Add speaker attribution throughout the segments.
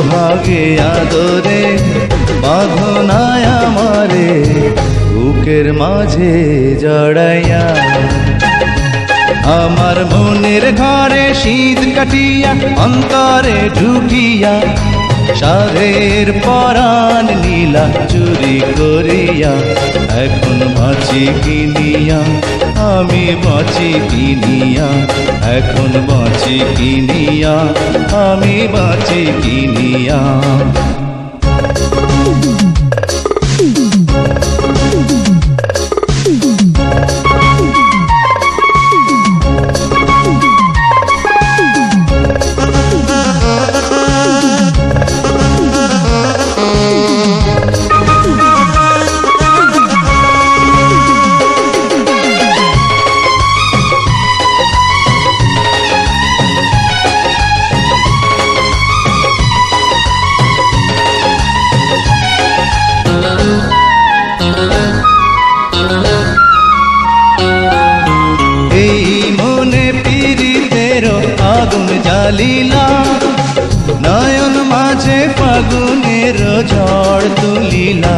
Speaker 1: সোহাগে আদরে বাঁধনায় আমারে বুকের মাঝে জড়াইয়া। আমার মনের ঘরে শীত কাটিয়া অন্তরে ঢুকিয়া সাধের পরাণ নীলা চুরি করিয়া। এখন বাঁচি কিনিয়া আমি বাঁচি কিনিয়া, এখন বাঁচি কিনিয়া আমি বাঁচি কিনিয়া। আগুন জ্বালিলা নয়ন মাঝে ফাগুনের ঝড় তুলিলা।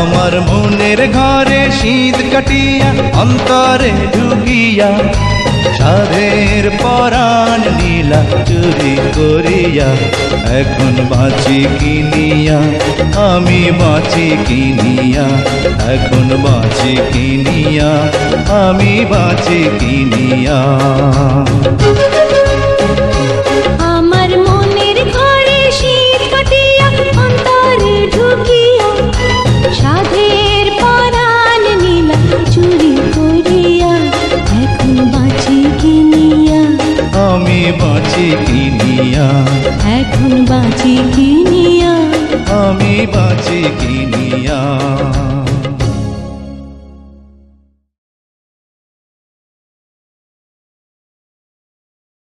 Speaker 1: আমার মনের ঘরে শীত কাটিয়া অন্তরে ঢুকিয়া সাধের পরাণ নীলা চুরি করিয়া। এখন বাঁচি কিনিয়া আমি বাঁচি কিনিয়া, এখন বাঁচি কিনিয়া আমি বাঁচি কিনিয়া।
Speaker 2: সাধের পরাণ নীলা চুরি করিয়া এখন বাঁচি কিনিয়া
Speaker 1: আমি বাঁচি কিনিয়া,
Speaker 2: এখন বাঁচি কিনিয়া
Speaker 1: আমি বাঁচি কিনিয়া।